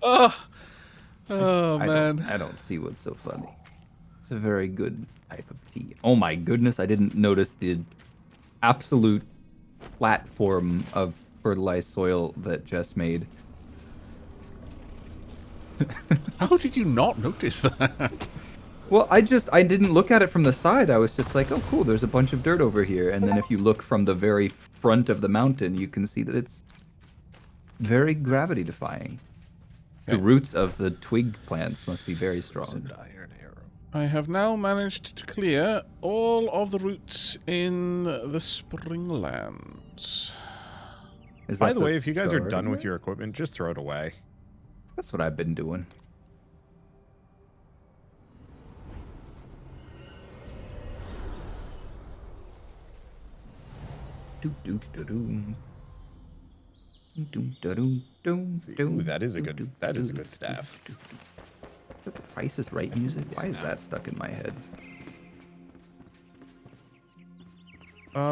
Oh, man. I don't see what's so funny. It's a very good type of tea. Oh my goodness, I didn't notice the absolute platform of fertilized soil that Jess made. How did you not notice that? Well, I didn't look at it from the side. I was just like, oh, cool, there's a bunch of dirt over here. And then if you look from the very front of the mountain, you can see that it's very gravity defying. The Okay. roots of the twig plants must be very strong. Send iron arrow. I have now managed to clear all of the routes in the Springlands. Is By that the way, if you guys are starting done with way? your equipment, just throw it away. That's what I've been doing. Ooh, that is a good staff. Is that the Price is Right music? Why is that stuck in my head?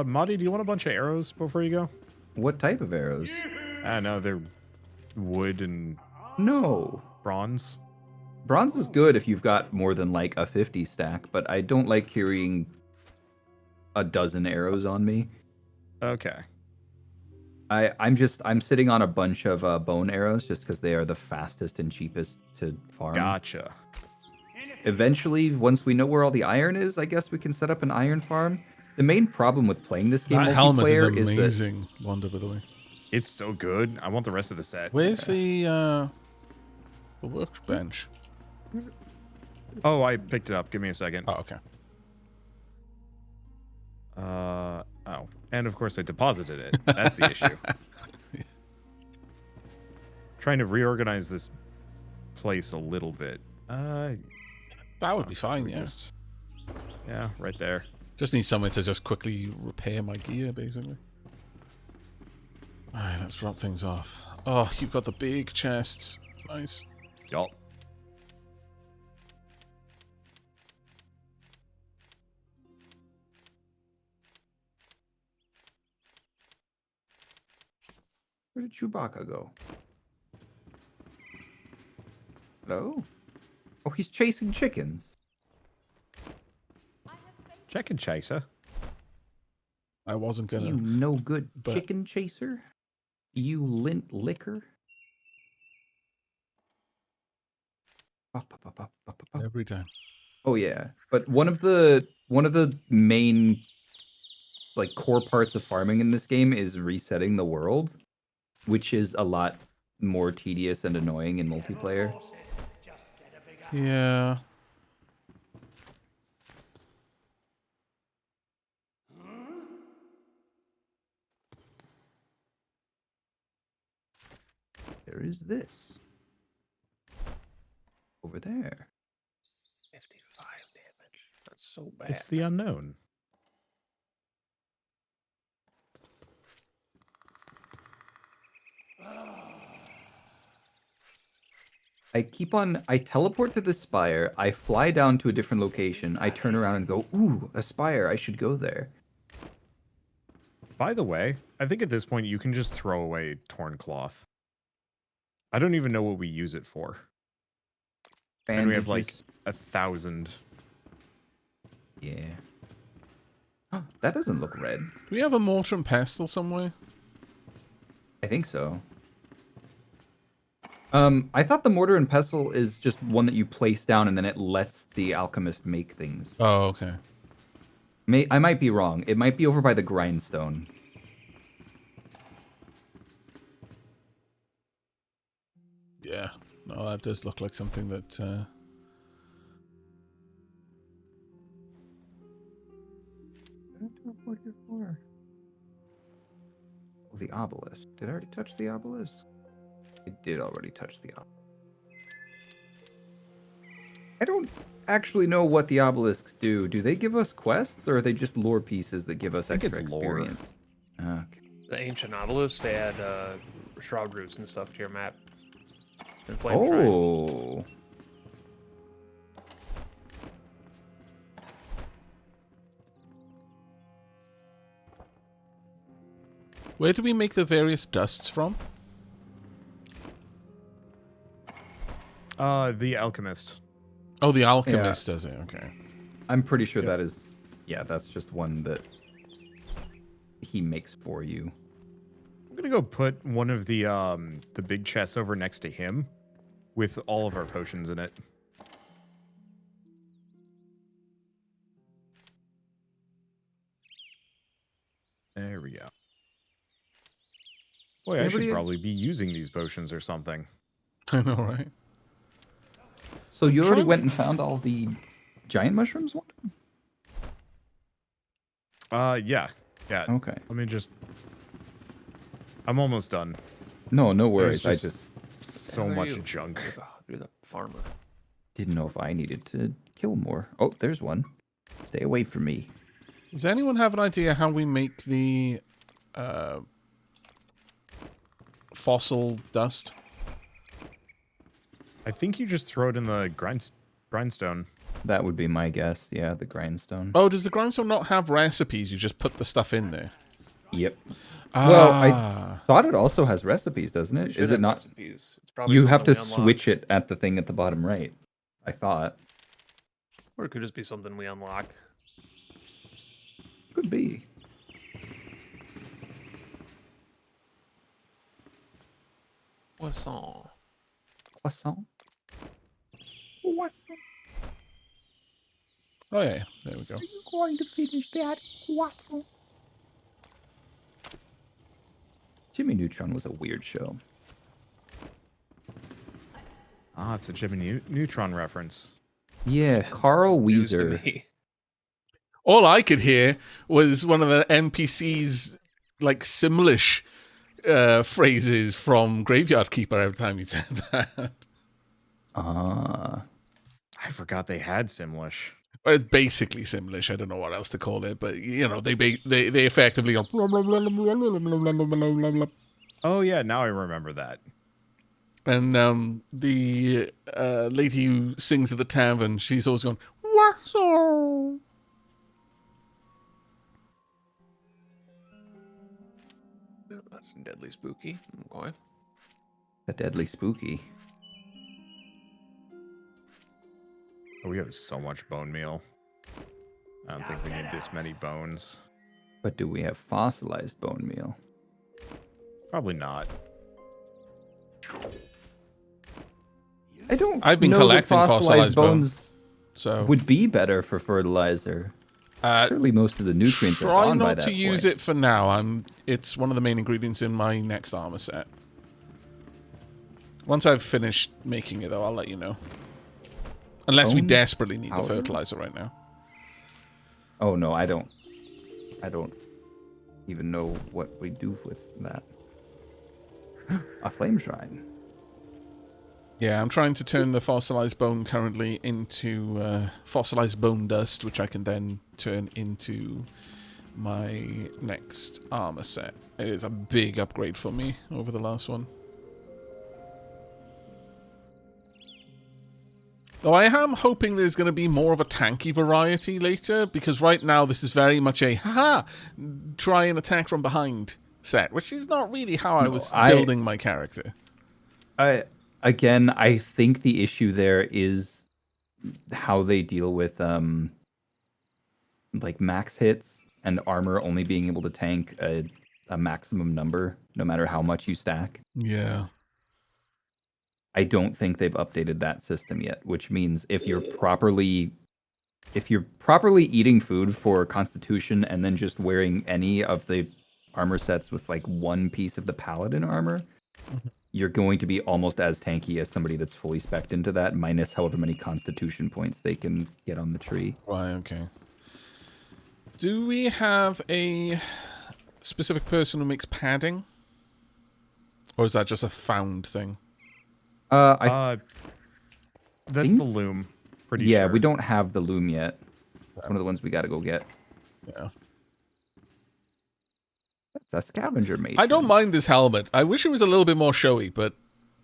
Marty, do you want a bunch of arrows before you go? What type of arrows? I don't know, they're wood and No. bronze. Bronze is good if you've got more than like a 50 stack, but I don't like carrying a dozen arrows on me. Okay. I'm sitting on a bunch of bone arrows just because they are the fastest and cheapest to farm. Gotcha. Eventually, once we know where all the iron is, I guess we can set up an iron farm. The main problem with playing this game That helmet is multiplayer is that amazing, Wanda, by the way. It's so good. I want the rest of the set. Where's the workbench? Oh, I picked it up. Give me a second. Oh, okay. Oh. And of course I deposited it. That's the issue. Trying to reorganize this place a little bit. That would be fine, yeah. Yeah, right there. Just need somewhere to just quickly repair my gear, basically. Alright, let's drop things off. Oh, you've got the big chests. Nice. Yup. Where did Chewbacca go? Hello? Oh, he's chasing chickens. Chicken chaser. I wasn't gonna... You no good but- chicken chaser. You lint liquor. Every time. Oh yeah, but one of the main like core parts of farming in this game is resetting the world, which is a lot more tedious and annoying in multiplayer. Yeah. There is this over there. 55 damage. That's so bad. It's the unknown. I teleport to the spire, I fly down to a different location, I turn around and go, ooh, a spire, I should go there. By the way, I think at this point you can just throw away torn cloth. I don't even know what we use it for. And we have like Bandages. 1,000. Yeah. Oh, that doesn't look red. Do we have a mortar and pestle somewhere? I think so. I thought the mortar and pestle is just one that you place down and then it lets the alchemist make things. Oh, okay. I might be wrong. It might be over by the grindstone. Yeah. No, that does look like something that... What here for? Oh, the obelisk. Did I already touch the obelisk? I did already touch the obelisk. I don't actually know what the obelisks do. Do they give us quests, or are they just lore pieces that give us I think extra it's lore. experience? Okay. The ancient obelisks, they add shroud roots and stuff to your map. And flame shrines. Oh. Where do we make the various dusts from? The alchemist. Oh, the alchemist does it. Okay. I'm pretty sure Yep. that is... Yeah, that's just one that he makes for you. I'm gonna go put one of the big chests over next to him with all of our potions in it. Boy, I should everybody- probably be using these potions or something. I know, right? So you already Trying- went and found all the giant mushrooms? Yeah. Okay. Let me just. I'm almost done. No worries. just- I just So How are much you? junk. You're the farmer. didn't know if I needed to kill more. Oh, there's one. Stay away from me. Does anyone have an idea how we make the fossil dust? I think you just throw it in the grindstone. That would be my guess. Yeah, the grindstone. Oh, does the grindstone not have recipes? You just put the stuff in there. Yep. Ah. Well, I thought it also has recipes, doesn't it? Should Is it have not? recipes. It's probably You have to something we unlock. switch it at the thing at the bottom right. I thought. Or it could just be something we unlock. Could be. Poisson. Croissant. Oh yeah, there we go. you going to finish that croissant? Jimmy Neutron was a weird show. Ah, it's a Jimmy Neutron reference. Yeah, Carl News to Weezer. me. All I could hear was one of the NPCs like Simlish phrases from Graveyard Keeper every time you said that. Ah. I forgot they had Simlish. Well, it's basically Simlish. I don't know what else to call it, but you know, they effectively go. Oh yeah, now I remember that. And the lady who sings at the tavern, she's always going, "Whistle." Yeah, that's deadly spooky. Okay. The deadly spooky. Oh, we have so much bone meal. I don't think we need this many bones. But do we have fossilized bone meal? Probably not. I don't. I've been know that collecting fossilized bones So would be better for fertilizer. Surely most of the nutrients are try gone by not that to use point. it for now. It's one of the main ingredients in my next armor set. Once I've finished making it, though, I'll let you know. Unless we Bone desperately need the powder? fertilizer right now. Oh no, I don't. I don't even know what we do with that. A flame shrine. Yeah, I'm trying to turn the fossilized bone currently into fossilized bone dust, which I can then turn into my next armor set. It is a big upgrade for me over the last one. Though I am hoping there's going to be more of a tanky variety later, because right now this is very much a try and attack from behind set, which is not really how I was building my character. I think the issue there is how they deal with like max hits and armor only being able to tank a maximum number, no matter how much you stack. Yeah. I don't think they've updated that system yet, which means if you're properly eating food for constitution and then just wearing any of the armor sets with like one piece of the paladin armor, you're going to be almost as tanky as somebody that's fully spec'd into that, minus however many constitution points they can get on the tree. Right, okay. Do we have a specific person who makes padding? Or is that just a found thing? That's think- the loom. Pretty Yeah, sure. we don't have the loom yet. It's one of the ones we got to go get. Yeah. That's a scavenger mate. I don't mind this helmet. I wish it was a little bit more showy, but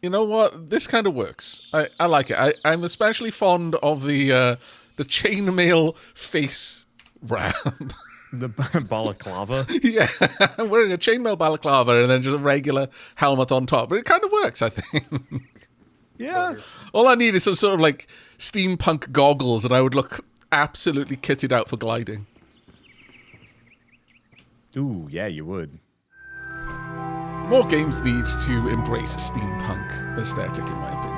you know what? This kind of works. I like it. I'm especially fond of the chainmail face wrap. The balaclava. Yeah, I'm wearing a chainmail balaclava and then just a regular helmet on top. But it kind of works, I think. Yeah. All I need is some sort of like steampunk goggles and I would look absolutely kitted out for gliding. Ooh, yeah, you would. More games need to embrace steampunk aesthetic, in my opinion.